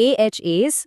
AHAs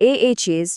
AHAs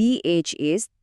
BHAs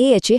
AHA